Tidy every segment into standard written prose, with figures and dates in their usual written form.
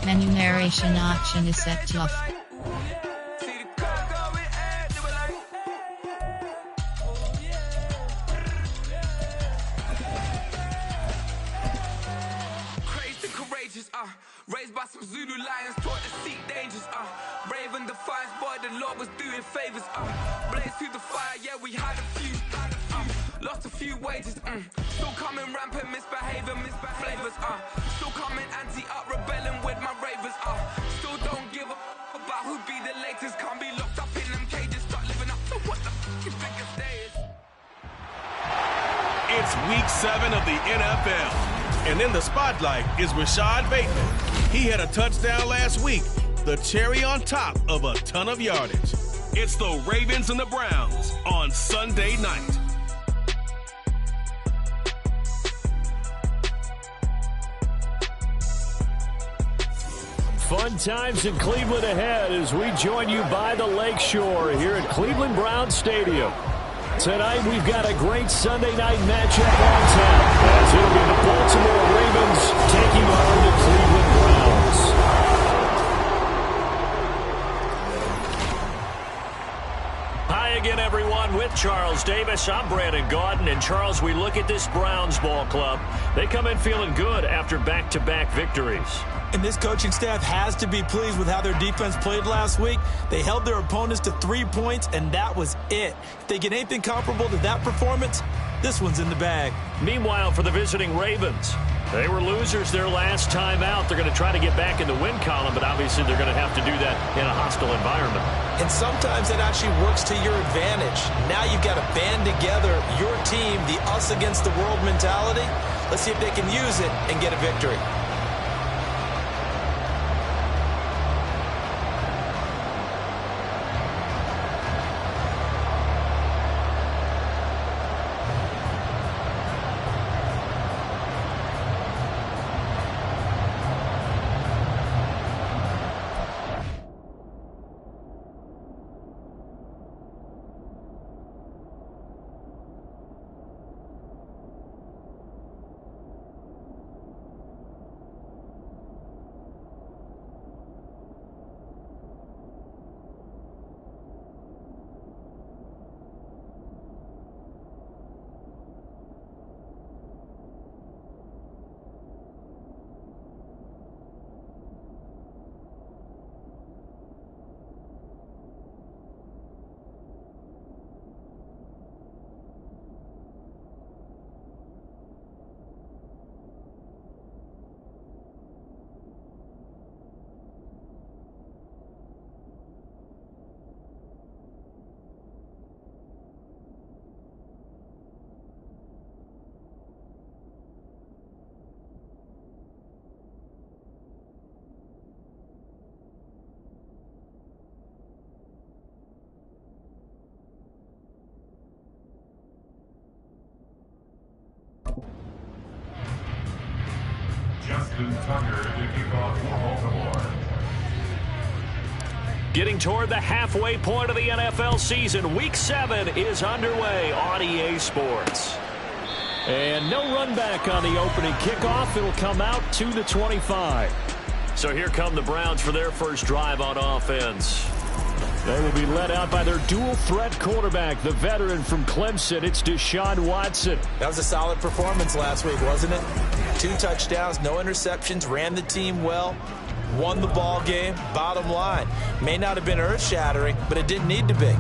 Menu narration option is set to off. Raised by some Zulu lions, taught to seek dangers, brave and defiant, boy, the Lord was doing favors, blaze through the fire, yeah, we had a few, lost a few wages, still coming rampant, misbehavior, flavors, still coming anti-up, rebelling with my ravers, still don't give a about who be the latest, can't be locked up in them cages, start living up to what the you think a day is. It's week 7 of the NFL. And in the spotlight is Rashad Bateman. He had a touchdown last week, the cherry on top of a ton of yardage. It's the Ravens and the Browns on Sunday night. Fun times in Cleveland ahead as we join you by the Lakeshore here at Cleveland Browns Stadium. Tonight, we've got a great Sunday night matchup on tap, as it'll be the Baltimore Ravens taking on the Cleveland Browns. Hi again, everyone, with Charles Davis. I'm Brandon Gaudin, and Charles, we look at this Browns ball club. They come in feeling good after back-to-back victories. And this coaching staff has to be pleased with how their defense played last week. They held their opponents to 3 points, and that was it. If they get anything comparable to that performance, this one's in the bag. Meanwhile, for the visiting Ravens, they were losers their last time out. They're going to try to get back in the win column, but obviously they're going to have to do that in a hostile environment. And sometimes that actually works to your advantage. Now you've got to band together your team, the us against the world mentality. Let's see if they can use it and get a victory. Getting toward the halfway point of the NFL season, Week 7 is underway on EA Sports. And no run back on the opening kickoff. It'll come out to the 25. So here come the Browns for their first drive on offense. They will be led out by their dual-threat quarterback, the veteran from Clemson. It's Deshaun Watson. That was a solid performance last week, wasn't it? 2 touchdowns, no interceptions, ran the team well, won the ball game. Bottom line, may not have been earth-shattering, but it didn't need to be.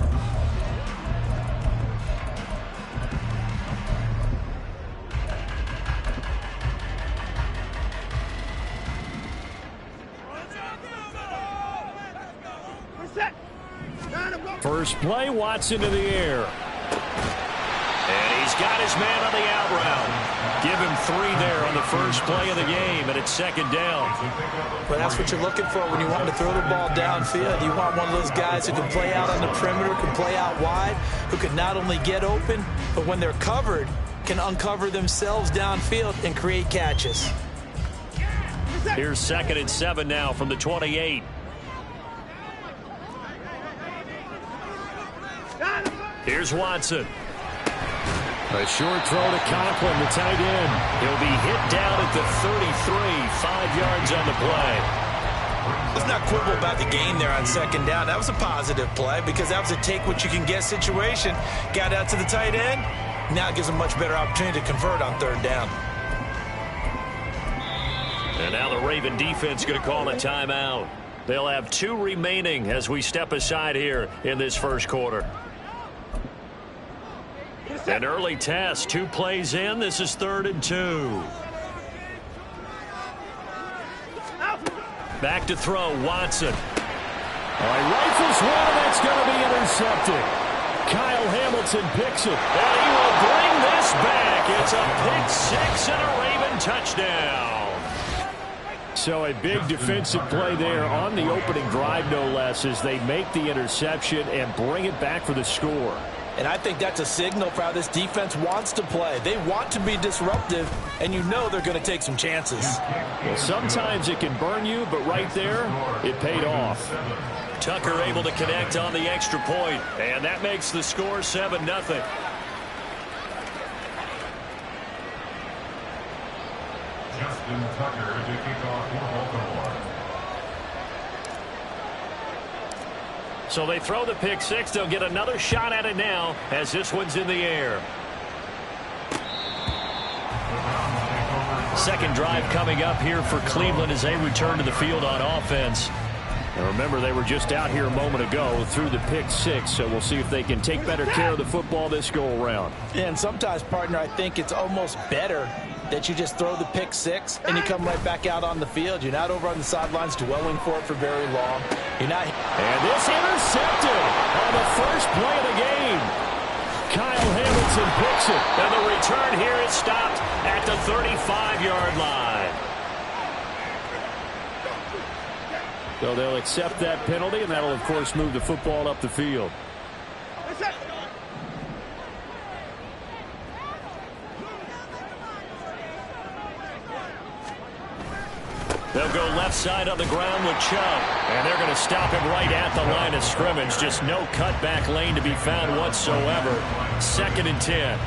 First play, Watson to the air. And he's got his man on the out route. Give him 3 there on the first play of the game, and it's second down. Well, that's what you're looking for when you want to throw the ball downfield. You want one of those guys who can play out on the perimeter, can play out wide, who can not only get open, but when they're covered, can uncover themselves downfield and create catches. Here's 2nd and 7 now from the 28. Here's Watson. A short throw to Conklin, the tight end. He'll be hit down at the 33, 5 yards on the play. Let's not quibble about the gain there on second down. That was a positive play because that was a take-what-you-can-get situation. Got out to the tight end. Now it gives them much better opportunity to convert on third down. And now the Raven defense going to call a timeout. They'll have 2 remaining as we step aside here in this first quarter. An early test, 2 plays in. This is 3rd and 2. Back to throw, Watson. Rifles one, and that's going to be intercepted. Kyle Hamilton picks it, and he will bring this back. It's a pick 6 and a Raven touchdown. So a big defensive play there on the opening drive, no less, as they make the interception and bring it back for the score. And I think that's a signal for how this defense wants to play. They want to be disruptive, and you know they're going to take some chances. Well, sometimes it can burn you, but right there, it paid off. Tucker able to connect on the extra point, and that makes the score 7-0. Justin Tucker to kick off for Baltimore. So they throw the pick 6. They'll get another shot at it now as this one's in the air. Second drive coming up here for Cleveland as they return to the field on offense. And remember, they were just out here a moment ago through the pick 6, so we'll see if they can take better care of the football this go-around. Yeah, and sometimes, partner, I think it's almost better that you just throw the pick 6 and you come right back out on the field. You're not over on the sidelines dwelling for it for very long. You're not. And this intercepted on the first play of the game. Kyle Hamilton picks it. And the return here is stopped at the 35-yard line. So they'll accept that penalty, and that'll, of course, move the football up the field. They'll go left side on the ground with Chubb. And they're going to stop him right at the line of scrimmage. Just no cutback lane to be found whatsoever. 2nd and 10.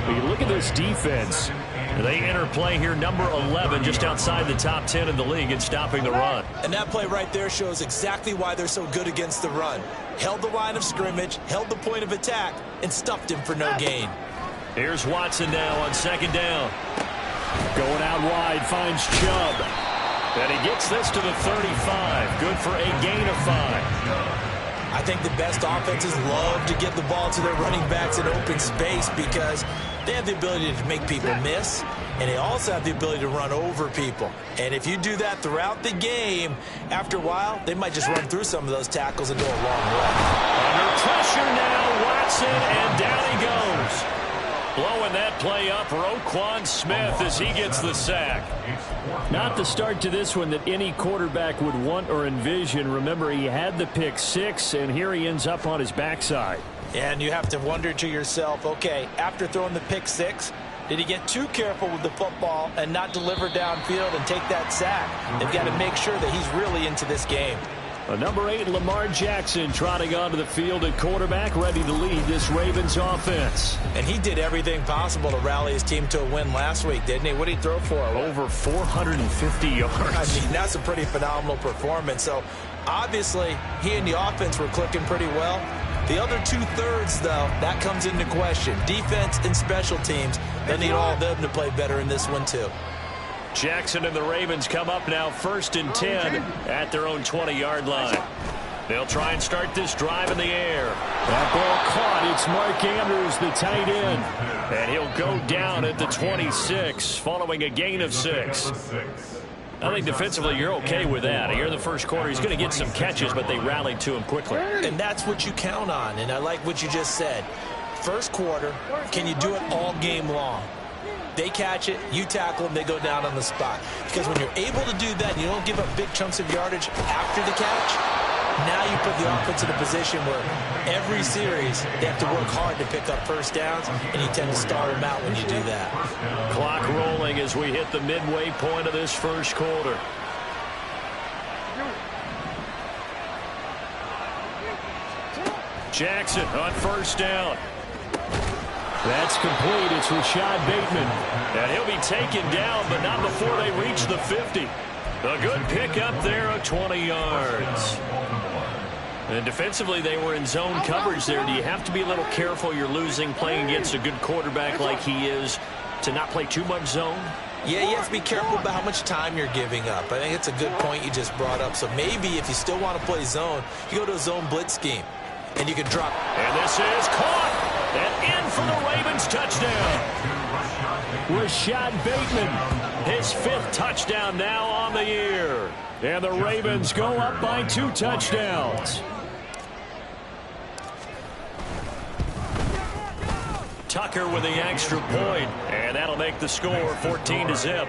But you look at this defense. They enter play here, number 11, just outside the top 10 in the league in stopping the run. And that play right there shows exactly why they're so good against the run. Held the line of scrimmage, held the point of attack, and stuffed him for no gain. Here's Watson now on 2nd down. Going out wide, finds Chubb. And he gets this to the 35. Good for a gain of 5. I think the best offenses love to get the ball to their running backs in open space because they have the ability to make people miss, and they also have the ability to run over people. And if you do that throughout the game, after a while, they might just run through some of those tackles and go a long way. Under pressure now, Watson, and down he goes. Blowing that play up, Roquan Smith as he gets the sack. Not the start to this one that any quarterback would want or envision. Remember, he had the pick 6, and here he ends up on his backside. And you have to wonder to yourself, okay, after throwing the pick 6, did he get too careful with the football and not deliver downfield and take that sack? They've got to make sure that he's really into this game. Number 8, Lamar Jackson, trotting onto the field at quarterback, ready to lead this Ravens offense. And he did everything possible to rally his team to a win last week, didn't he? What did he throw for? Over 450 yards. I mean, that's a pretty phenomenal performance. So, obviously, he and the offense were clicking pretty well. The other 2/3, though, that comes into question. Defense and special teams, they need all of them to play better in this one, too. Jackson and the Ravens come up now 1st and 10 at their own 20-yard line. They'll try and start this drive in the air. That ball caught. It's Mark Andrews, the tight end. And he'll go down at the 26 following a gain of 6. I think defensively you're okay with that. Here in the first quarter, he's going to get some catches, but they rallied to him quickly. And that's what you count on, and I like what you just said. First quarter, can you do it all game long? They catch it, you tackle them, they go down on the spot. Because when you're able to do that and you don't give up big chunks of yardage after the catch, now you put the offense in a position where every series they have to work hard to pick up first downs, and you tend to start them out when you do that. Clock rolling as we hit the midway point of this first quarter. Jackson on 1st down. That's complete. It's Rashad Bateman. And he'll be taken down, but not before they reach the 50. A good pick up there of 20 yards. And defensively, they were in zone coverage there. Do you have to be a little careful? You're losing playing against a good quarterback like he is to not play too much zone? Yeah, you have to be careful about how much time you're giving up. I think it's a good point you just brought up. So maybe if you still want to play zone, you go to a zone blitz scheme, and you can drop. And this is caught and in for the Ravens touchdown. Rashad Bateman, his 5th touchdown now on the year. And the Ravens go up by 2 touchdowns. Tucker with the extra point, and that'll make the score 14-0.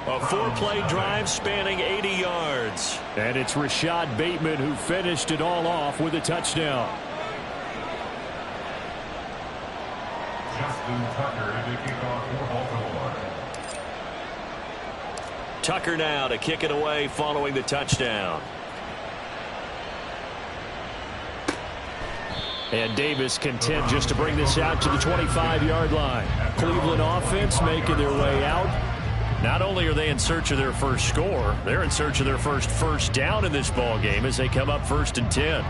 A 4-play drive spanning 80 yards. And it's Rashad Bateman who finished it all off with a touchdown. Justin Tucker to kick off for Baltimore. Tucker now to kick it away following the touchdown. And Davis content just to bring this out to the 25-yard line. Cleveland offense making their way out. Not only are they in search of their first score, they're in search of their first down in this ball game as they come up 1st and 10.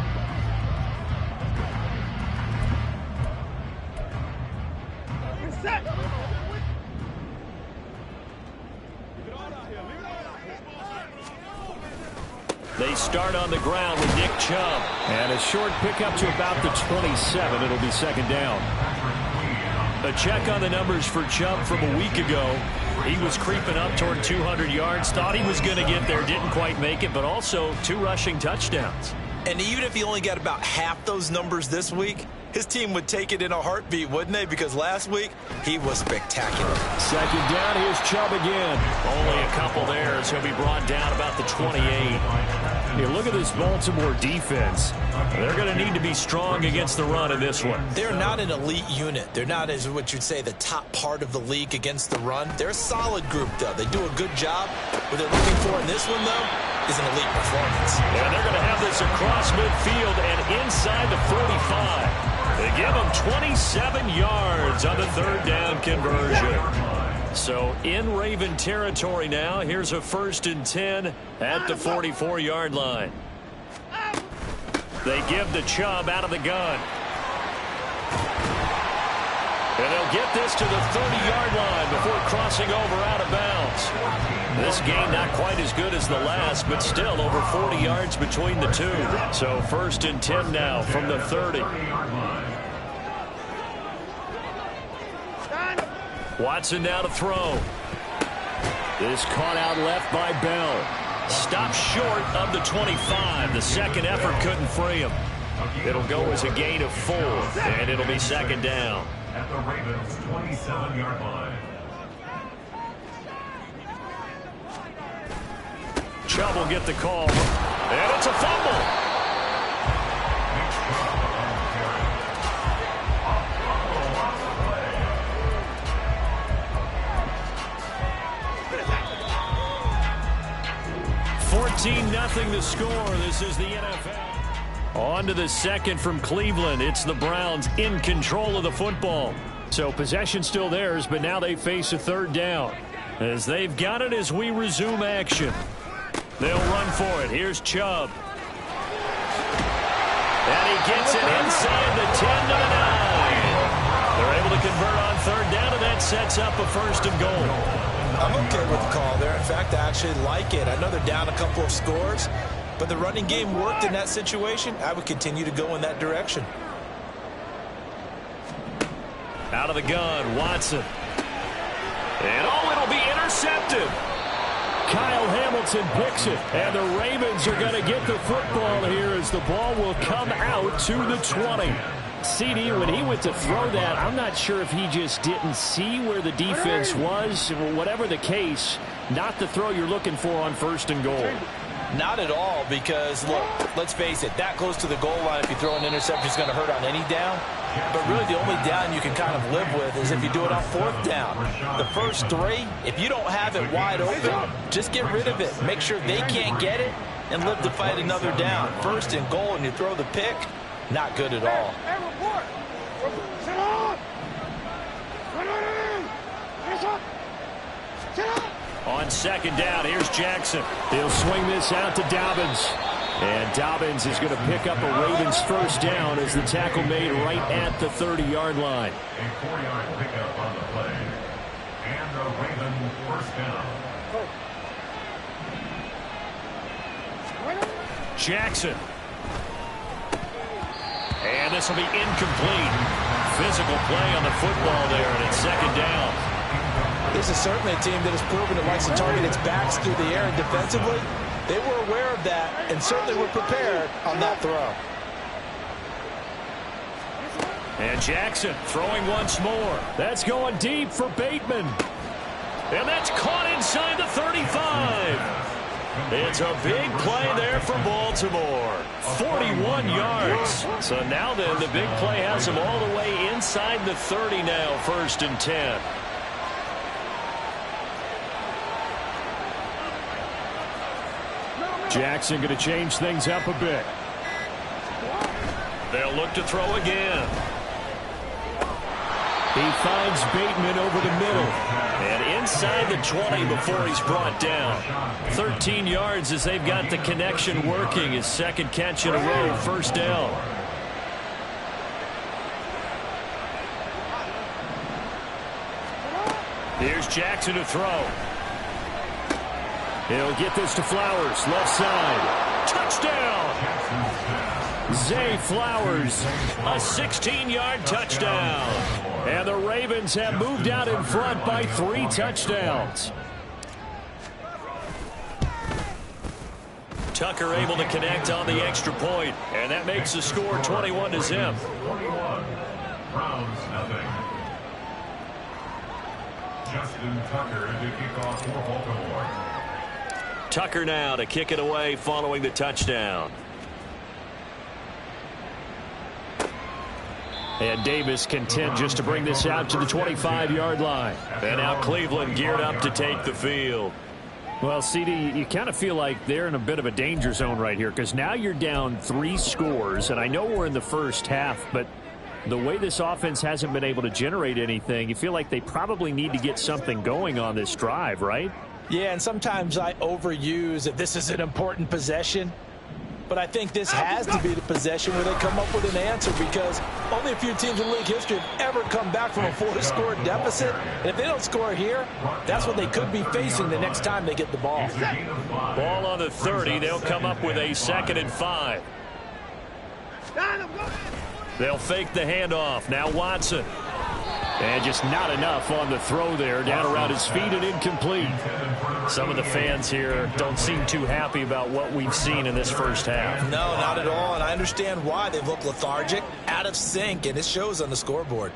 They start on the ground with Nick Chubb. And a short pickup to about the 27. It'll be 2nd down. A check on the numbers for Chubb from a week ago. He was creeping up toward 200 yards. Thought he was going to get there. Didn't quite make it, but also 2 rushing touchdowns. And even if he only got about half those numbers this week, his team would take it in a heartbeat, wouldn't they? Because last week, he was spectacular. 2nd down, here's Chubb again. Only a couple there, so he'll be brought down about the 28. Hey, look at this Baltimore defense. They're going to need to be strong against the run in this one. They're not an elite unit. They're not, as what you'd say, the top part of the league against the run. They're a solid group, though. They do a good job. What they're looking for in this one, though, is an elite performance. And they're going to have this across midfield and inside the 45. They give them 27 yards on the 3rd down conversion. So in Raven territory now. Here's a 1st and 10 at the 44-yard line. They give the Chubb out of the gun. And they'll get this to the 30-yard line before crossing over out of bounds. This game not quite as good as the last, but still over 40 yards between the two. So 1st and 10 now from the 30. Watson now to throw. This caught out left by Bell. Stopped short of the 25. The second effort couldn't free him. It'll go as a gain of 4, and it'll be 2nd down. At the Ravens' 27-yard line. Chubb will get the call. And it's a fumble. 14-0 the score. This is the NFL. On to the 2nd from Cleveland. It's the Browns in control of the football. So possession still theirs, but now they face a 3rd down. As they've got it as we resume action. They'll run for it. Here's Chubb. And he gets it inside the 10 to the 9. They're able to convert on 3rd down, and that sets up a 1st and goal. I'm okay with the call there. In fact, I actually like it. I know they're down a couple of scores, but the running game worked in that situation. I would continue to go in that direction. Out of the gun, Watson. And it'll be intercepted. Kyle Hamilton picks it, and the Ravens are going to get the football here as the ball will come out to the 20. CD, when he went to throw that, I'm not sure if he just didn't see where the defense was. Whatever the case, not the throw you're looking for on 1st and goal. Not at all, because, look, let's face it, that close to the goal line, if you throw an interception, is going to hurt on any down. But really, the only down you can kind of live with is if you do it on 4th down. The first 3, if you don't have it wide open, just get rid of it. Make sure they can't get it and live to fight another down. 1st and goal, and you throw the pick, not good at all. Sit up! On second down, here's Jackson. He'll swing this out to Dobbins. And Dobbins is going to pick up a Ravens first down as the tackle made right at the 30-yard line. A 4-yard pickup on the play. And the Ravens first down. Jackson. And this will be incomplete. Physical play on the football there, and it's second down. This is certainly a team that has proven it likes to target its backs through the air, and defensively, they were aware of that and certainly were prepared on that throw. And Jackson throwing once more. That's going deep for Bateman. And that's caught inside the 35. It's a big play there for Baltimore. 41 yards. So now then, the big play has them all the way inside the 30 now, 1st and 10. Jackson going to change things up a bit. They'll look to throw again. He finds Bateman over the middle. And inside the 20 before he's brought down. 13 yards as they've got the connection working. His second catch in a row, first down. Here's Jackson to throw. He'll get this to Flowers, left side. Touchdown! Zay Flowers, a 16-yard touchdown. And the Ravens have moved out in front by 3 touchdowns. Tucker able to connect on the extra point, and that makes the score 21-0. 41. Browns nothing. Justin Tucker to kick off for Baltimore. Tucker now to kick it away following the touchdown. And Davis content just to bring this out to the 25-yard line. And now Cleveland geared up to take the field. Well, CD, you kind of feel like they're in a bit of a danger zone right here because now you're down 3 scores. And I know we're in the first half, but the way this offense hasn't been able to generate anything, you feel like they probably need to get something going on this drive, right? Yeah, and sometimes I overuse that this is an important possession. But I think this has to be the possession where they come up with an answer because only a few teams in league history have ever come back from a 4-score deficit. And if they don't score here, that's what they could be facing the next time they get the ball. Ball on the 30. They'll come up with a 2nd and 5. They'll fake the handoff. Now Watson. And just not enough on the throw there. Down around his feet and incomplete. Some of the fans here don't seem too happy about what we've seen in this first half. No, not at all. And I understand why. They've looked lethargic, out of sync, and it shows on the scoreboard.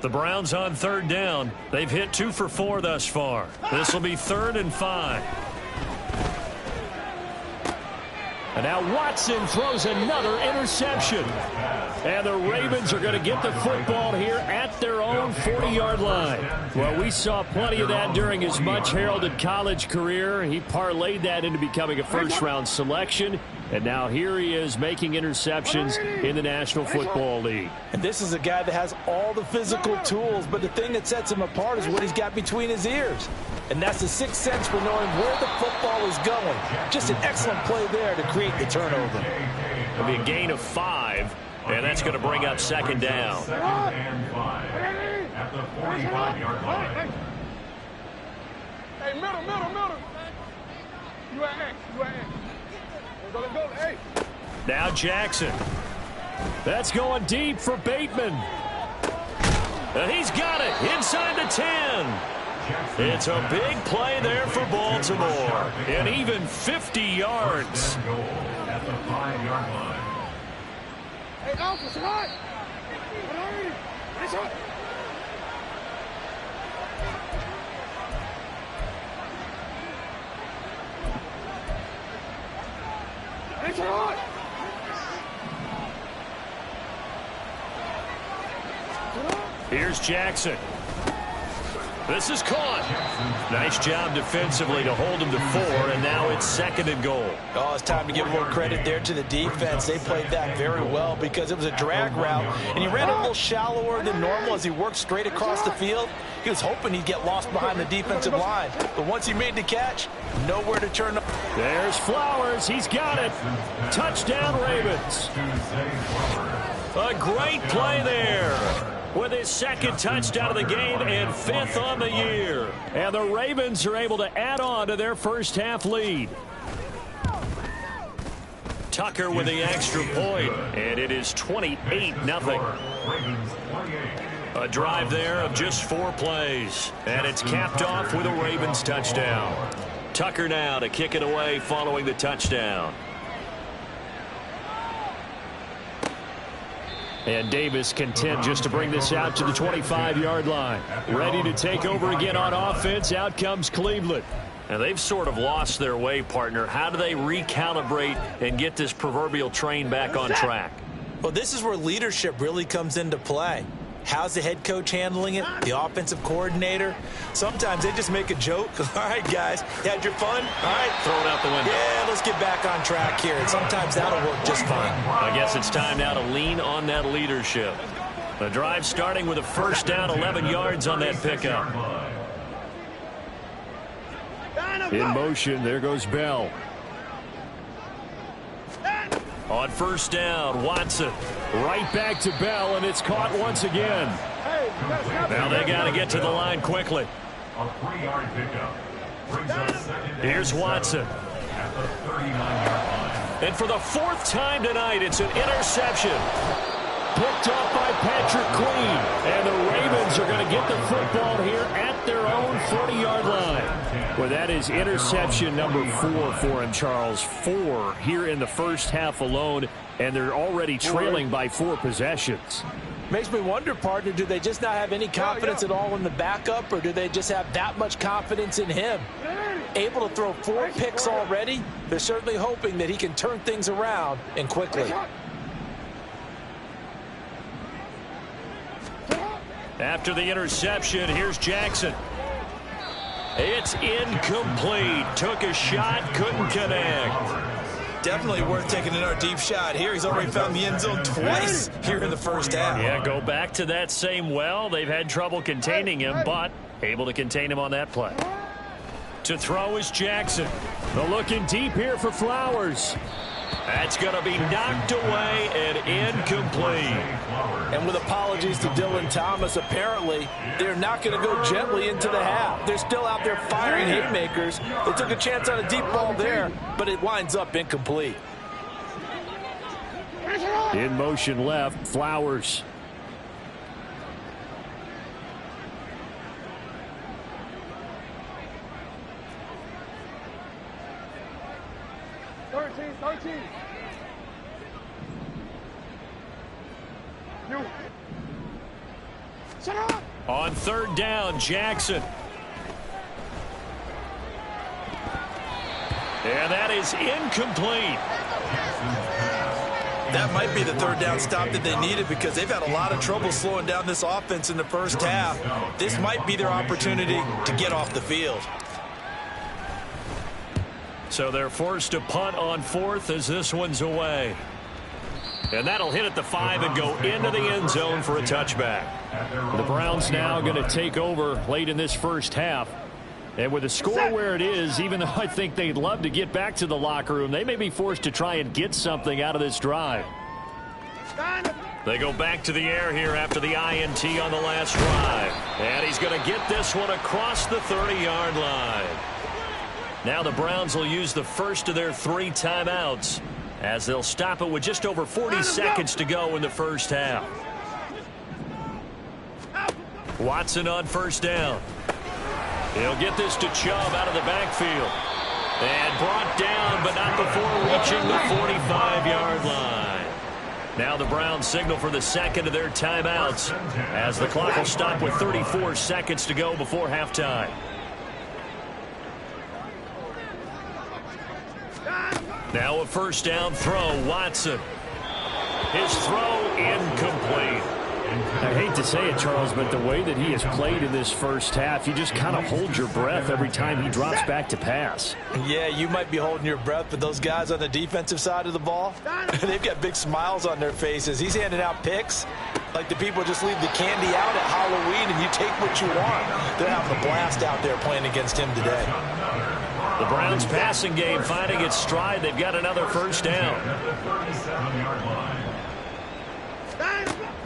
The Browns on 3rd down. They've hit 2 for 4 thus far. This will be 3rd and 5. And now Watson throws another interception. And the Ravens are going to get the football here at their own 40-yard line. Well, we saw plenty of that during his much-heralded college career. He parlayed that into becoming a first-round selection. And now here he is making interceptions in the National Football League. And this is a guy that has all the physical tools, but the thing that sets him apart is what he's got between his ears. And that's the sixth sense for knowing where the football is going. Just an excellent play there to create the turnover. It'll be a gain of 5, and that's going to bring up 2nd down. 2nd and 5 at the 45-yard line. Hey, middle. You at X. Let's go. Hey. Now Jackson. That's going deep for Bateman. And he's got it inside the 10. It's a big play there for Baltimore. And even 50 yards. At the 5-yard line. Hey, Alpha, tonight. Nice shot. Nice shot. Here's Jackson. This is caught. Nice job defensively to hold him to 4, and now it's 2nd and goal. Oh, it's time to give more credit there to the defense. They played that very well because it was a drag route, and he ran a little shallower than normal as he worked straight across the field. He was hoping he'd get lost behind the defensive line. But once he made the catch, nowhere to turn. There's Flowers. He's got it. Touchdown, Ravens. A great play there with his second touchdown of the game and 5th on the year. And the Ravens are able to add on to their first half lead. Tucker with the extra point, and it is 28-0. A drive there of just 4 plays, and it's capped off with a Ravens touchdown. Tucker now to kick it away following the touchdown. And Davis content just to bring this out to the 25-yard line. Ready to take over again on offense. Out comes Cleveland. And they've sort of lost their way, partner. How do they recalibrate and get this proverbial train back on track? Well, this is where leadership really comes into play. How's the head coach handling it? The offensive coordinator? Sometimes they just make a joke. All right, guys, you had your fun? All right. Throw it out the window. Yeah, let's get back on track here. And sometimes that'll work just fine. I guess it's time now to lean on that leadership. The drive starting with a first down, 11 yards on that pickup. In motion, there goes Bell. On first down, Watson. Right back to Bell, and it's caught once again. Now they got to get to the line quickly. A 3-yard pickup. Here's Watson. At the 39-yard line. And for the 4th time tonight, it's an interception. Picked off by Patrick Queen. And the Ravens are going to get the football here at their own 40-yard line. Well, that is interception number 4 for him, Charles. 4 here in the first half alone, and they're already trailing by 4 possessions. Makes me wonder, partner, do they just not have any confidence at all in the backup, or do they just have that much confidence in him? Able to throw 4 picks already, they're certainly hoping that he can turn things around and quickly. After the interception, here's Jackson. It's incomplete. Took a shot, couldn't connect. Definitely worth taking another deep shot here. He's already found the end zone twice here in the first half. Yeah, go back to that same well. They've had trouble containing him, but able to contain him on that play. To throw is Jackson. The looking deep here for Flowers. That's going to be knocked away and incomplete. And with apologies to Dylan Thomas, apparently they're not going to go gently into the half. They're still out there firing haymakers. They took a chance on a deep ball there, but it winds up incomplete. In motion left, Flowers. On third down, Jackson. And that is incomplete. That might be the third down stop that they needed because they've had a lot of trouble slowing down this offense in the first half. This might be their opportunity to get off the field. So they're forced to punt on 4th as this one's away. And that'll hit at the 5 and go into the end zone for a touchback. The Browns now going to take over late in this first half. And with the score where it is, even though I think they'd love to get back to the locker room, they may be forced to try and get something out of this drive. They go back to the air here after the INT on the last drive. And he's going to get this one across the 30-yard line. Now the Browns will use the first of their 3 timeouts as they'll stop it with just over 40 seconds to go in the first half. Watson on first down. He'll get this to Chubb out of the backfield. And brought down, but not before reaching the 45-yard line. Now the Browns signal for the second of their timeouts as the clock will stop with 34 seconds to go before halftime. Now a first down throw, Watson. His throw incomplete. I hate to say it, Charles, but the way that he has played in this first half, you just kind of hold your breath every time he drops back to pass. Yeah, you might be holding your breath, but those guys on the defensive side of the ball, they've got big smiles on their faces. He's handing out picks like the people just leave the candy out at Halloween and you take what you want. They're having a blast out there playing against him today. The Browns passing game finding its stride. They've got another first down.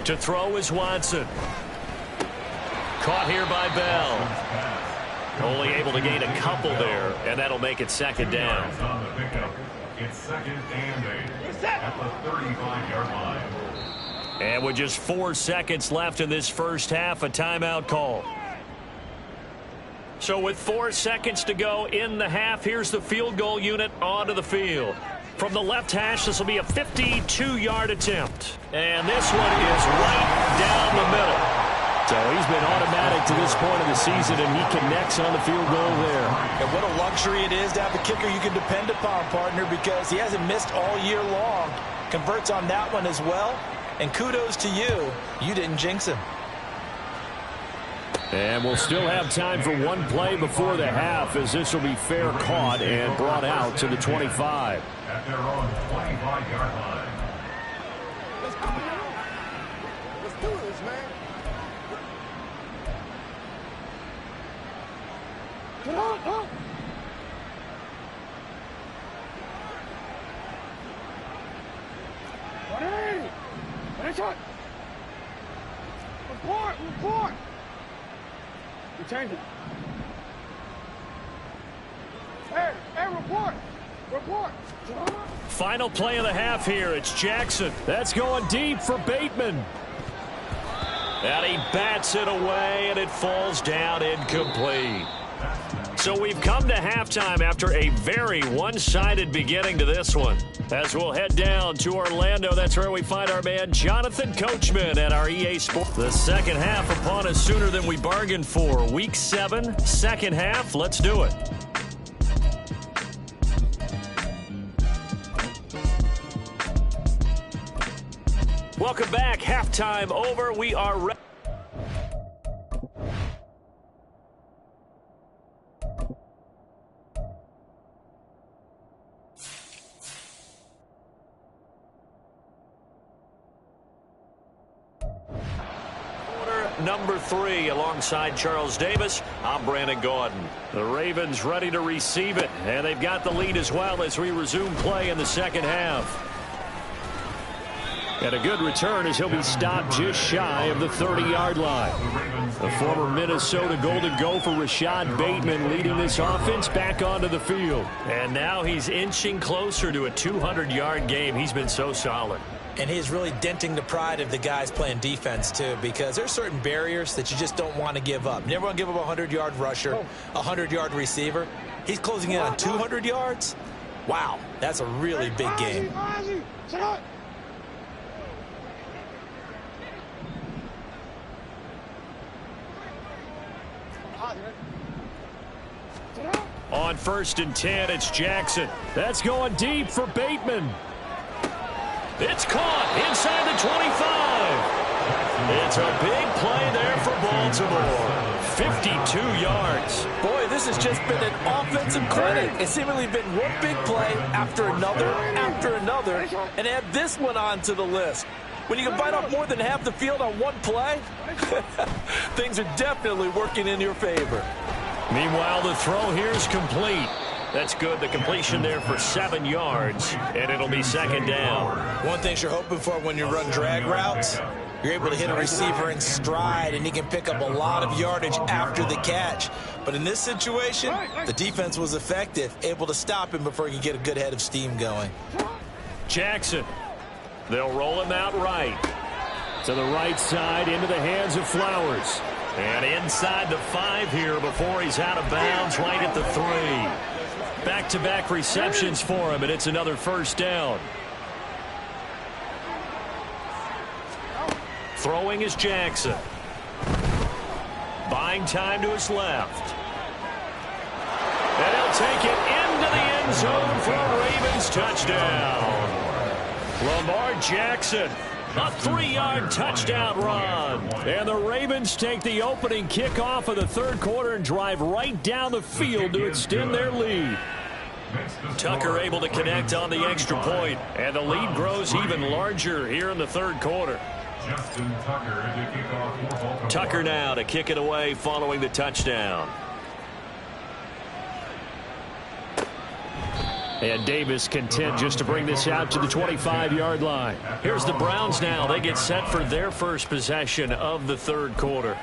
To throw is Watson. Caught here by Bell. Only able to gain a couple there, and that'll make it second down. It's second and 8 at the 35-yard line. And with just 4 seconds left in this first half, a timeout call. So with 4 seconds to go in the half, here's the field goal unit onto the field. From the left hash, this will be a 52-yard attempt. And this one is right down the middle. So he's been automatic to this point of the season, and he connects on the field goal there. And what a luxury it is to have a kicker you can depend upon, partner, because he hasn't missed all year long. Converts on that one as well. And kudos to you. You didn't jinx him. And we'll still have time for one play before the half, as this will be fair caught and brought out to the 25. At their own 25-yard line. Let's go, man. Let's do this, man. Get on, huh? Ready? Ready, shot. Report, report. You change it. Hey, report. Report. Final play of the half here. It's Jackson. That's going deep for Bateman. And he bats it away, and it falls down incomplete. So we've come to halftime after a very one-sided beginning to this one. As we'll head down to Orlando, that's where we find our man Jonathan Coachman at our EA Sports. The second half upon us sooner than we bargained for. Week 7, second half. Let's do it. Welcome back. Halftime over. We are ready. Number 3 alongside Charles Davis. I'm Brandon Gordon. The Ravens ready to receive it, and they've got the lead as well as we resume play in the second half. And a good return as he'll be stopped just shy of the 30-yard line. The former Minnesota Golden Gopher Rashad Bateman leading this offense back onto the field. And now he's inching closer to a 200-yard game. He's been so solid. And he's really denting the pride of the guys playing defense, too, because there's certain barriers that you just don't want to give up. You never want to give up a 100-yard rusher, a 100-yard receiver. He's closing in on 200 yards. Wow, that's a really big game. On 1st and 10, it's Jackson. That's going deep for Bateman. It's caught inside the 25. It's a big play there for Baltimore. 52 yards. Boy, this has just been an offensive clinic. It's seemingly been one big play after another, and add this one onto the list. When you can bite off more than half the field on one play, things are definitely working in your favor. Meanwhile, the throw here is complete. That's good. The completion there for 7 yards, and it'll be second down. One thing you're hoping for when you run drag routes, you're able to hit a receiver in stride, and he can pick up a lot of yardage after the catch. But in this situation, the defense was effective, able to stop him before he could get a good head of steam going. Jackson. They'll roll him out right. To the right side, into the hands of Flowers. And inside the 5 here before he's out of bounds, right at the 3. Back-to-back receptions for him, and it's another first down. Throwing is Jackson. Buying time to his left. And he'll take it into the end zone for a Ravens touchdown. Lamar Jackson A 3-yard touchdown run. And the Ravens take the opening kickoff of the third quarter and drive right down the field to extend their lead. Tucker able to connect on the extra point, and the lead grows even larger here in the third quarter. Tucker now to kick it away following the touchdown. And Davis content just to bring this out to the 25-yard line. Here's the Browns now. They get set for their first possession of the third quarter.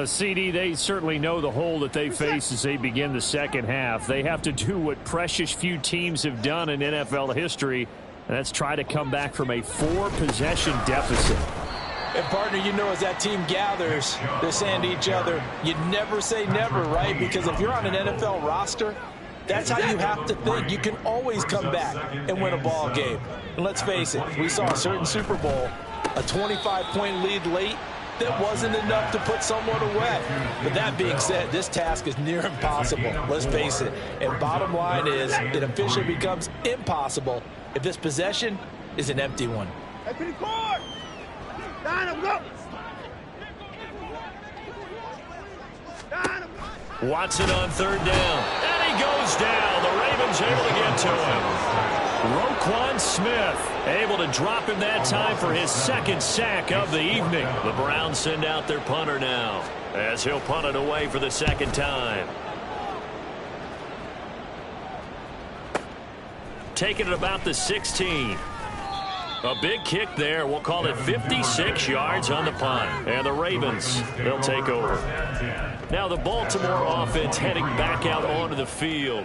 CD, they certainly know the hole that they face as they begin the second half. They have to do what precious few teams have done in NFL history, and that's try to come back from a 4-possession deficit. And, partner, you know, as that team gathers, they're saying to each other, you never say never, right? Because if you're on an NFL roster, that's how you have to think. You can always come back and win a ball game. And let's face it, we saw a certain Super Bowl, a 25-point lead late, that wasn't enough to put someone away. But that being said, this task is near impossible. Let's face it. And bottom line is, it officially becomes impossible if this possession is an empty one. Watson on third down. And he goes down. The Ravens able to get to him. Roquan Smith able to drop him that time for his second sack of the evening. The Browns send out their punter now as he'll punt it away for the second time. Taking it about the 16. A big kick there. We'll call it 56 yards on the punt. And the Ravens, they'll take over. Now the Baltimore offense heading back out onto the field.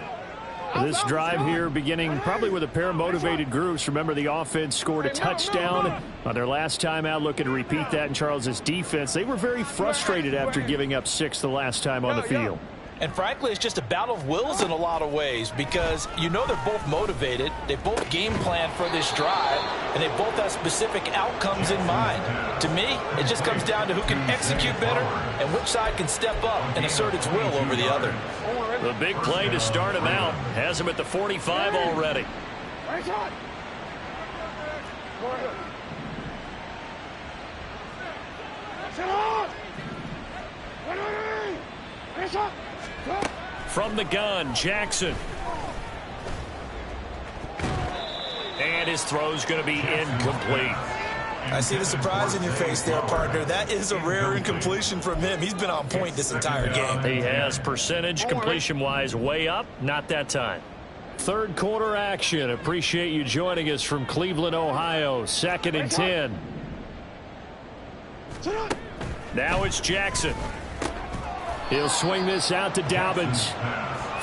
This drive here beginning probably with a pair of motivated groups. Remember, the offense scored a touchdown on their last time out. Looking to repeat that in Charles' defense. They were very frustrated after giving up 6 the last time on the field. And frankly, it's just a battle of wills in a lot of ways because you know they're both motivated. They both game plan for this drive, and they both have specific outcomes in mind. To me, it just comes down to who can execute better and which side can step up and assert its will over the other. The big play to start him out has him at the 45 already. From the gun, Jackson. And his throw's going to be incomplete. I see the surprise in your face there, partner. That is a rare incompletion from him. He's been on point this entire game. He has percentage completion-wise way up. Not that time. Third quarter action. Appreciate you joining us from Cleveland, Ohio. 2nd and 10. Now it's Jackson. He'll swing this out to Dobbins.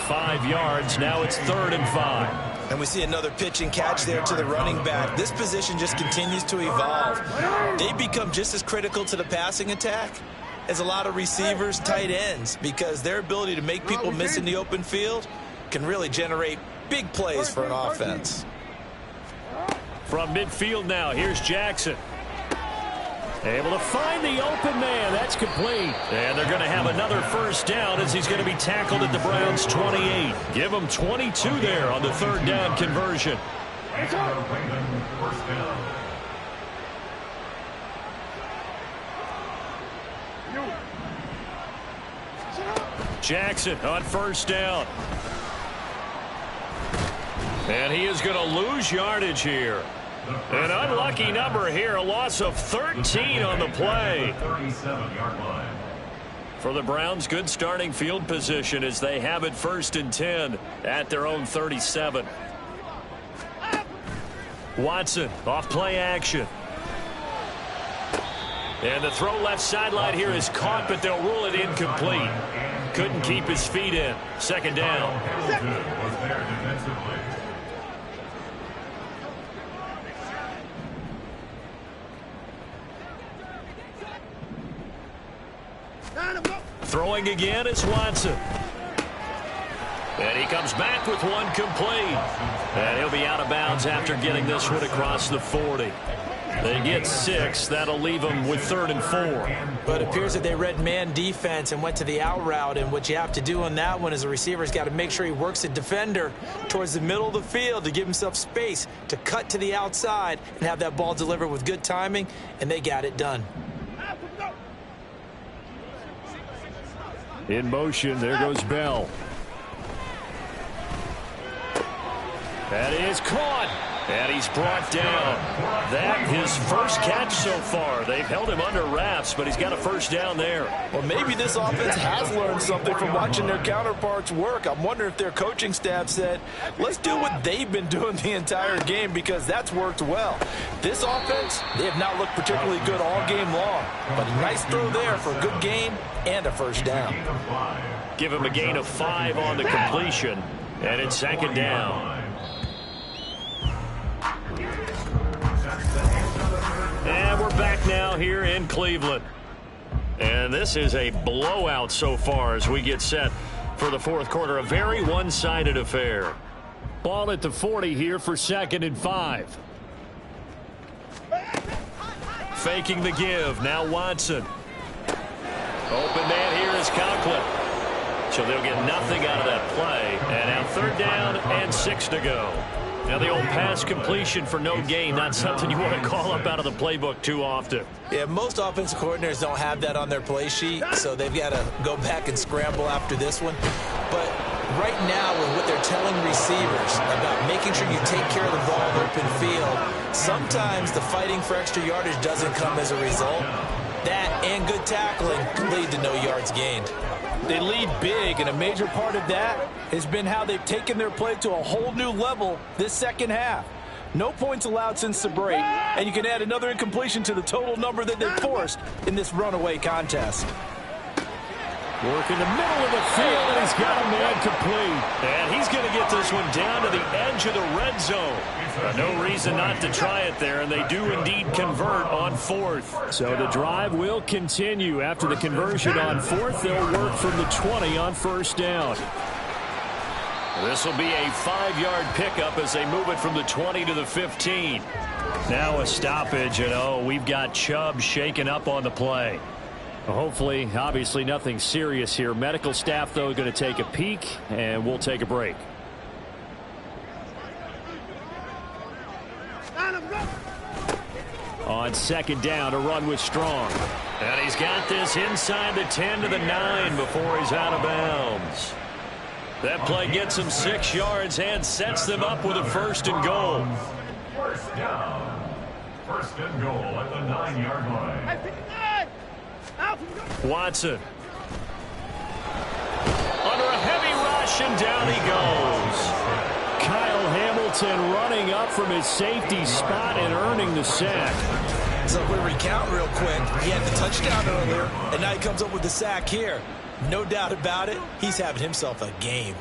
5 yards. Now it's 3rd and 5. And we see another pitch and catch there to the running back. This position just continues to evolve. They become just as critical to the passing attack as a lot of receivers, tight ends, because their ability to make people miss in the open field can really generate big plays for an offense. From midfield now, here's Jackson. Able to find the open man. That's complete. And they're going to have another first down as he's going to be tackled at the Browns' 28. Give them 22 there on the 3rd down conversion. Jackson on 1st down. And he is going to lose yardage here. An unlucky number here, a loss of 13 on the play. For the Browns, good starting field position as they have it 1st and 10 at their own 37. Watson off play action. And the throw left sideline here is caught, but they'll rule it incomplete. Couldn't keep his feet in. 2nd down. Throwing again is Watson. And he comes back with one complete. And he'll be out of bounds after getting this one across the 40. They get 6. That'll leave them with 3rd and 4. But it appears that they read man defense and went to the out route. And what you have to do on that one is the receiver's got to make sure he works the defender towards the middle of the field to give himself space to cut to the outside and have that ball delivered with good timing. And they got it done. In motion, there goes Bell. That is caught. And he's brought down. That his first catch so far. They've held him under wraps, but he's got a first down there. Well, maybe this offense has learned something from watching their counterparts work. I'm wondering if their coaching staff said, let's do what they've been doing the entire game, because that's worked well. This offense, they have not looked particularly good all game long. But a nice throw there for a good gain and a first down. Give him a gain of 5 on the completion. And it's 2nd down. And we're back now here in Cleveland. And this is a blowout so far as we get set for the 4th quarter. A very one-sided affair. Ball at the 40 here for 2nd and 5. Faking the give. Now Watson. Open man here is Conklin. So they'll get nothing out of that play. And now 3rd down and 6 to go. Now the old pass completion for no gain, not something you want to call up out of the playbook too often. Yeah, most offensive coordinators don't have that on their play sheet, so they've got to go back and scramble after this one. But right now, with what they're telling receivers about making sure you take care of the ball in open field, sometimes the fighting for extra yardage doesn't come as a result. That and good tackling lead to no yards gained. They lead big, and a major part of that has been how they've taken their play to a whole new level this second half. No points allowed since the break, and you can add another incompletion to the total number that they've forced in this runaway contest. Work in the middle of the field, and he's got a man complete. And he's going to get this one down to the edge of the red zone. No reason not to try it there, and they do indeed convert on 4th. So the drive will continue. After the conversion on 4th, they'll work from the 20 on 1st down. This will be a 5-yard pickup as they move it from the 20 to the 15. Now a stoppage, and we've got Chubb shaken up on the play. Hopefully, obviously nothing serious here. Medical staff, though, going to take a peek, and we'll take a break. On 2nd down, a run with Strong. And he's got this inside the 10 to the 9 before he's out of bounds. That play gets him 6 yards and sets them up with a 1st and goal. 1st down. 1st and goal at the 9-yard line. Watson. Under a heavy rush, and down he goes. Kyle Hamilton running up from his safety spot and earning the sack. So if we recount real quick, he had the touchdown earlier, and now he comes up with the sack here. No doubt about it, he's having himself a game.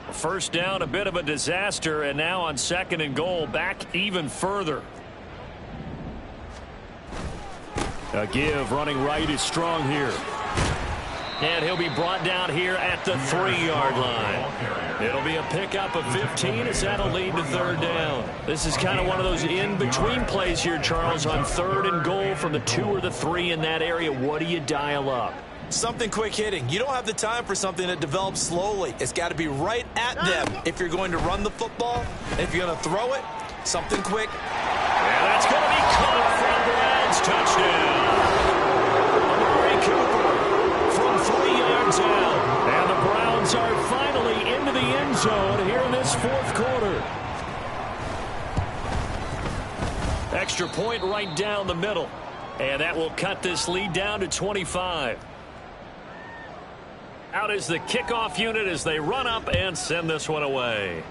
1st down, a bit of a disaster, and now on 2nd and goal, back even further. A give, running right is Strong here. And he'll be brought down here at the 3-yard line. It'll be a pickup of 15 as that'll lead to 3rd down. This is kind of one of those in-between plays here, Charles, on 3rd and goal from the 2 or the 3 in that area. What do you dial up? Something quick hitting. You don't have the time for something that develops slowly. It's got to be right at them if you're going to run the football. And if you're going to throw it, something quick. And that's going to be caught from Browns. Touchdown. Amari Cooper from 3 yards out. And the Browns are finally into the end zone here in this 4th quarter. Extra point right down the middle. And that will cut this lead down to 25. Out is the kickoff unit as they run up and send this one away.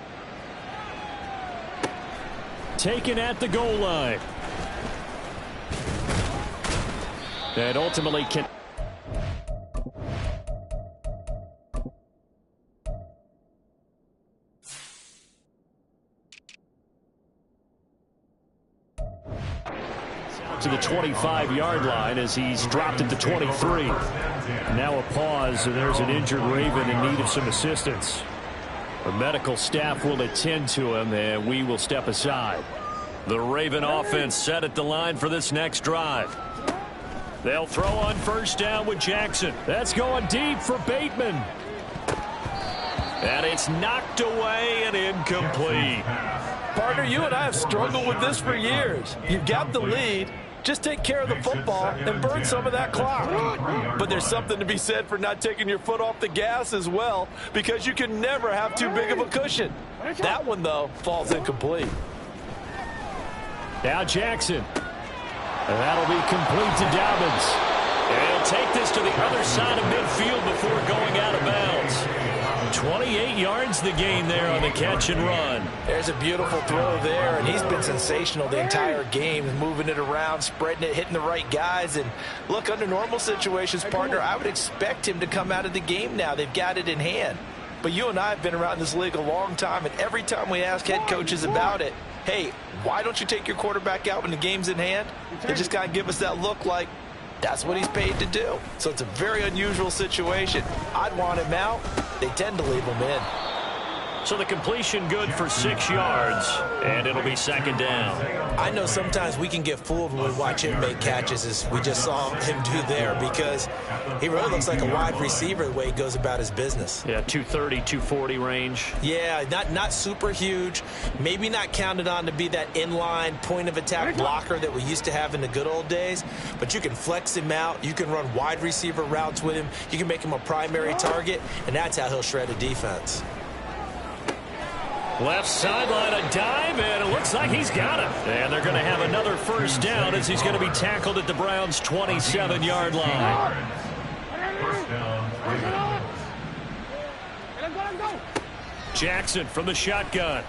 Taken at the goal line. And ultimately can... to the 25-yard line as he's dropped at the 23. Now a pause, and there's an injured Raven in need of some assistance. The medical staff will attend to him, and we will step aside. The Raven offense set at the line for this next drive. They'll throw on first down with Jackson. That's going deep for Bateman. And it's knocked away and incomplete. Partner, you and I have struggled with this for years. You've got the lead. Just take care of the football and burn some of that clock. But there's something to be said for not taking your foot off the gas as well, because you can never have too big of a cushion. That one, though, falls incomplete. Now Jackson. And that'll be complete to Dobbins. And he'll take this to the other side of midfield before going out of bounds. 28 yards the gain there on the catch and run. There's a beautiful throw there, and he's been sensational the entire game, moving it around, spreading it, hitting the right guys. And look, under normal situations, partner, I would expect him to come out of the game now. They've got it in hand. But you and I have been around this league a long time, and every time we ask head coaches about it, hey, why don't you take your quarterback out when the game's in hand? They just kind of give us that look like that's what he's paid to do. So it's a very unusual situation. I'd want him out. They tend to leave him in. So the completion good for 6 yards, and it'll be second down. I know sometimes we can get fooled when we watch him make catches, as we just saw him do there, because he really looks like a wide receiver the way he goes about his business. Yeah, 230, 240 range. Yeah, not super huge. Maybe not counted on to be that inline point-of-attack blocker that we used to have in the good old days, but you can flex him out. You can run wide receiver routes with him. You can make him a primary target, and that's how he'll shred a defense. Left sideline, a dive, and it looks like he's got it. And they're going to have another first down as he's going to be tackled at the Browns' 27-yard line. Jackson from the shotgun.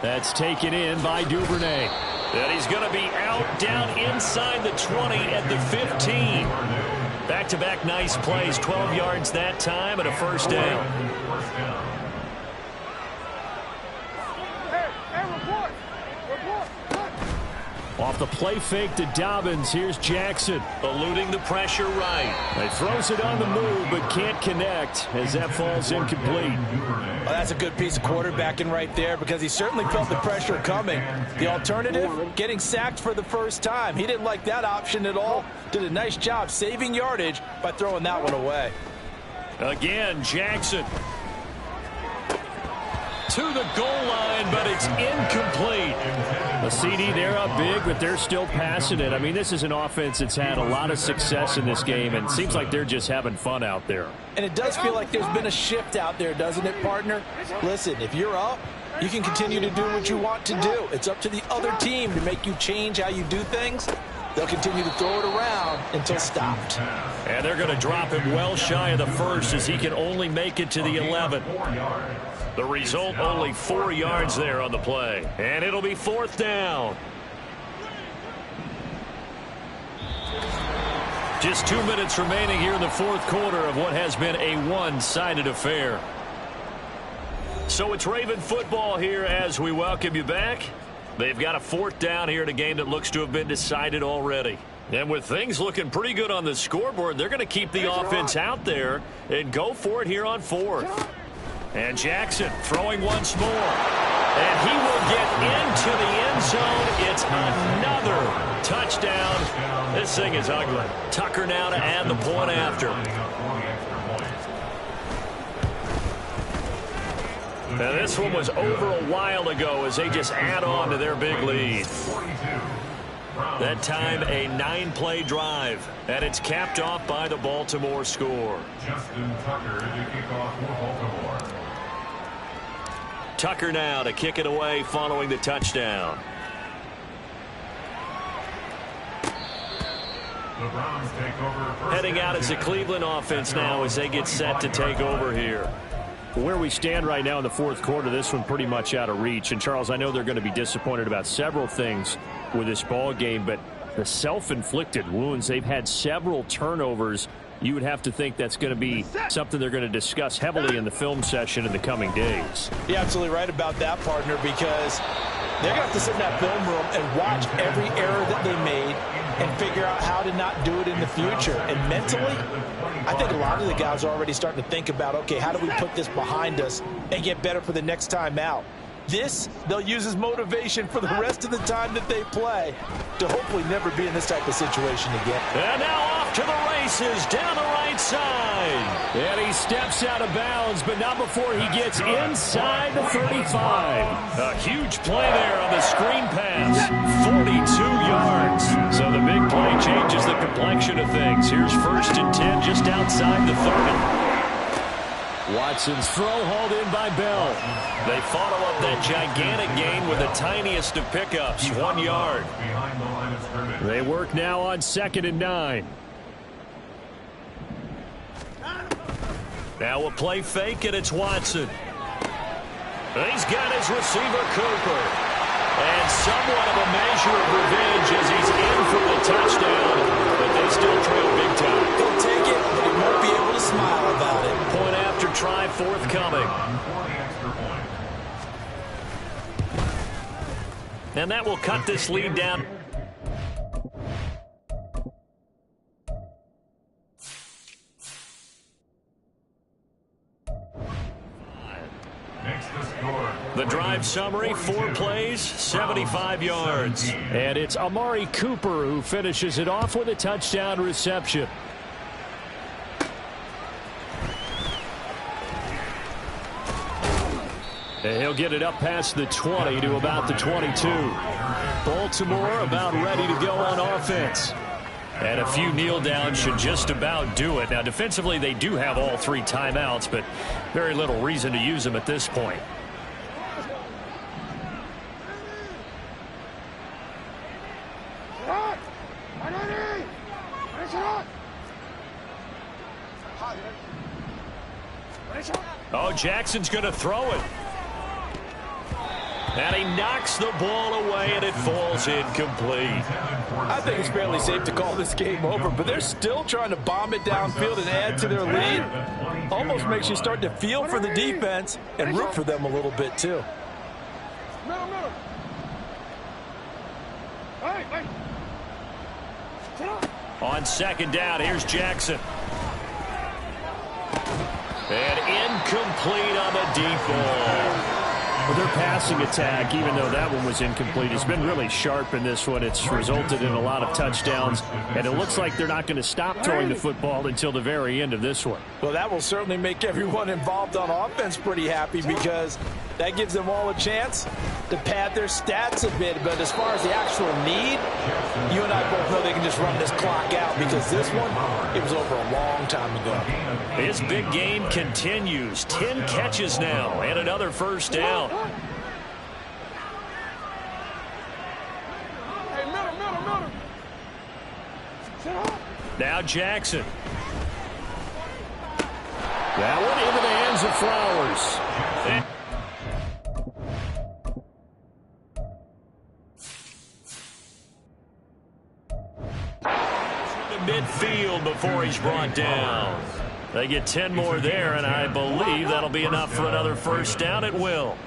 That's taken in by Duvernay. And he's going to be out down inside the 20 at the 15. Back-to-back nice plays, 12 yards that time and a first down. Off the play fake to Dobbins, here's Jackson. Eluding the pressure right. He throws it on the move, but can't connect as that falls incomplete. Well, that's a good piece of quarterbacking right there, because he certainly felt the pressure coming. The alternative, getting sacked for the first time. He didn't like that option at all. Did a nice job saving yardage by throwing that one away. Again, Jackson. To the goal line, but it's incomplete. The CD, they're up big, but they're still passing it. I mean, this is an offense that's had a lot of success in this game, and it seems like they're just having fun out there. And it does feel like there's been a shift out there, doesn't it, partner? Listen, if you're up, you can continue to do what you want to do. It's up to the other team to make you change how you do things. They'll continue to throw it around until stopped. And they're going to drop him well shy of the first as he can only make it to the 11. The result, only 4 yards there on the play. And it'll be fourth down. Just 2 minutes remaining here in the fourth quarter of what has been a one-sided affair. So it's Raven football here as we welcome you back. They've got a fourth down here in a game that looks to have been decided already. And with things looking pretty good on the scoreboard, they're going to keep the offense out there and go for it here on fourth. And Jackson throwing once more. And he will get into the end zone. It's another touchdown. This thing is ugly. Tucker now to add the point after. Now this one was over a while ago as they just add on to their big lead. That time a 9-play drive, and it's capped off by the Baltimore score. Justin Tucker to kick off for Baltimore. Tucker now to kick it away following the touchdown. The Browns take over. Heading out as the Cleveland offense now as they get set to take over here. Where we stand right now in the fourth quarter, this one pretty much out of reach. And, Charles, I know they're going to be disappointed about several things with this ball game, but the self-inflicted wounds, they've had several turnovers. You would have to think that's going to be something they're going to discuss heavily in the film session in the coming days. You're absolutely right about that, partner, because they're going to have to sit in that film room and watch every error that they made and figure out how to not do it in the future. And mentally, I think a lot of the guys are already starting to think about, okay, how do we put this behind us and get better for the next time out? This, they'll use as motivation for the rest of the time that they play to hopefully never be in this type of situation again. And now off to the races down the right side. And he steps out of bounds, but not before he gets inside the 35. A huge play there on the screen pass. 42 yards. So the big play changes the complexion of things. Here's 1st and 10 just outside the 30. Watson's throw hauled in by Bell. They follow up that gigantic gain with the tiniest of pickups, 1 yard. They work now on 2nd and 9. Now a play fake, and it's Watson. He's got his receiver, Cooper. And somewhat of a measure of revenge as he's in for the touchdown, but they still trail big time. He'll take it, but he won't be able to smile about it. Point after try forthcoming. And that will cut this lead down. The drive summary, 4 plays, 75 yards. And it's Amari Cooper who finishes it off with a touchdown reception. And he'll get it up past the 20 to about the 22. Baltimore about ready to go on offense. And a few kneel downs should just about do it. Now, defensively, they do have all 3 timeouts, but very little reason to use them at this point. Oh, Jackson's going to throw it. And he knocks the ball away, and it falls incomplete. I think it's fairly safe to call this game over, but they're still trying to bomb it downfield and add to their lead. Almost makes you start to feel for the defense and root for them a little bit, too. On 2nd down, here's Jackson. And incomplete on the deep ball. Well, their passing attack, even though that one was incomplete, has been really sharp in this one. It's resulted in a lot of touchdowns, and it looks like they're not going to stop throwing the football until the very end of this one. Well, that will certainly make everyone involved on offense pretty happy because that gives them all a chance to pad their stats a bit. But as far as the actual need, you and I both know they can just run this clock out because this one, it was over a long time ago. His big game continues. 10 catches now and another 1st down. Now Jackson. That one into the hands of Flowers. To midfield before he's brought down. They get 10 more there, and I believe that'll be enough for another 1st down. It will.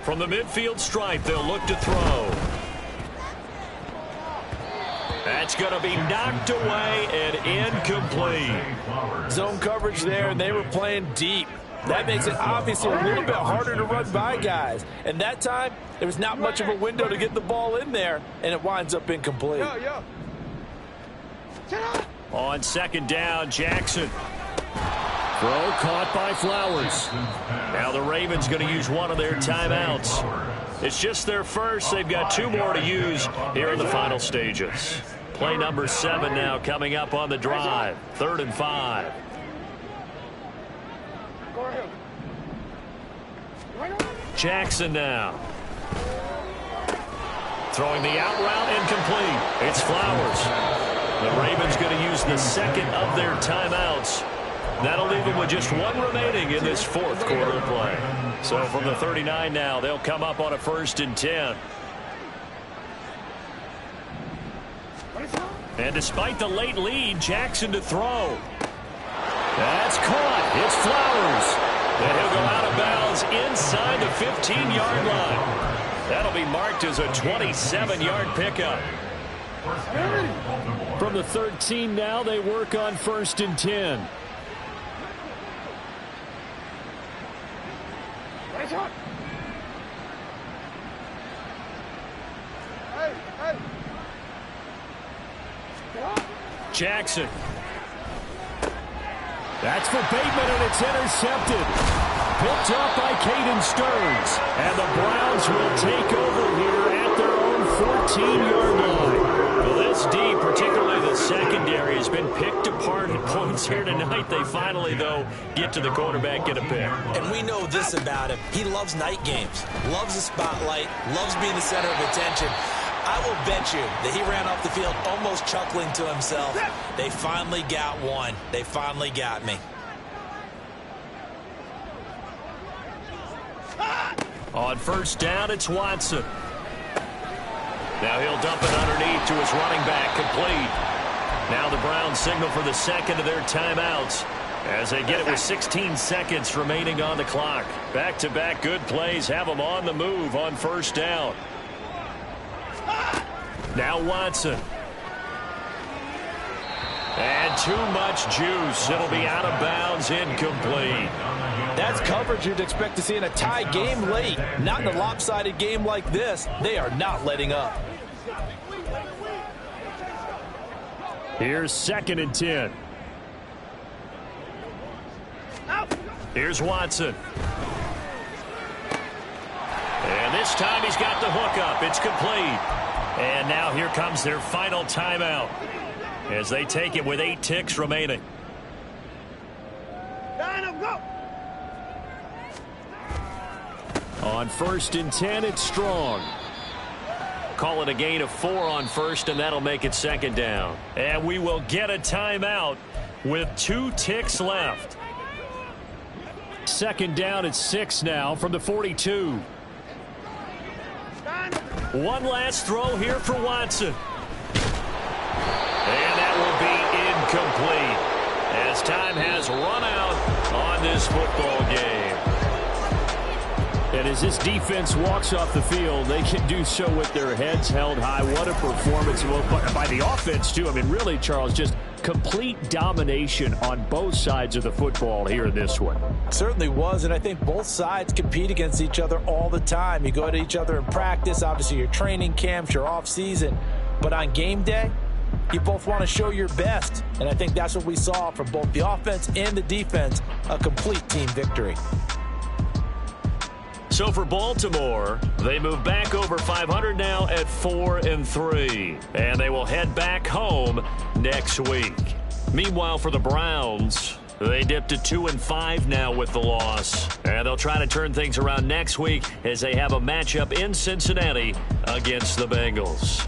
From the midfield stripe, they'll look to throw. That's going to be knocked away and incomplete. Zone coverage there, and they were playing deep. That makes it obviously a little bit harder to run by guys. And that time, there was not much of a window to get the ball in there, and it winds up incomplete. On 2nd down, Jackson. Throw caught by Flowers. Now the Ravens going to use one of their timeouts. It's just their first. They've got 2 more to use here in the final stages. Play number 7 now coming up on the drive. 3rd and 5. Jackson now. Throwing the out route incomplete. It's Flowers. The Ravens going to use the 2nd of their timeouts. That'll leave them with just 1 remaining in this 4th quarter play. So from the 39 now, they'll come up on a 1st and 10. And despite the late lead, Jackson to throw. That's caught. It's Flowers. And he'll go out of bounds inside the 15-yard line. That'll be marked as a 27-yard pickup. From the 13 now, they work on 1st and 10. Jackson. That's for Bateman, and it's intercepted. Picked up by Caden Stearns. And the Browns will take over here at their own 14-yard line. Well, this D, particularly the secondary, has been picked apart at points here tonight. They finally, though, get to the quarterback, get a pick. And we know this about him. He loves night games, loves the spotlight, loves being the center of attention. I will bet you that he ran off the field almost chuckling to himself. They finally got one. They finally got me. On 1st down, it's Watson. Now he'll dump it underneath to his running back, complete. Now the Browns signal for the second of their timeouts as they get it with 16 seconds remaining on the clock. Back-to-back good plays have them on the move on 1st down. Now Watson. And too much juice. It'll be out of bounds, incomplete. That's coverage you'd expect to see in a tie game late. Not in a lopsided game like this. They are not letting up. Here's 2nd and 10. Here's Watson. And this time he's got the hook up. It's complete. And now here comes their final timeout as they take it with 8 ticks remaining. On 1st and 10, it's Strong. Call it a gain of 4 on 1st, and that'll make it 2nd down. And we will get a timeout with 2 ticks left. 2nd down at 6 now from the 42. One last throw here for Watson. And that will be incomplete as time has run out on this football game. And as this defense walks off the field, they can do so with their heads held high. What a performance by the offense, too. I mean, really, Charles, just complete domination on both sides of the football here in this one. Certainly was, and I think both sides compete against each other all the time. You go at each other in practice, obviously your training camps, your off-season. But on game day, you both want to show your best. And I think that's what we saw from both the offense and the defense, a complete team victory. So for Baltimore, they move back over 500 now at 4-3. And they will head back home next week. Meanwhile, for the Browns, they dipped to 2-5 now with the loss. And they'll try to turn things around next week as they have a matchup in Cincinnati against the Bengals.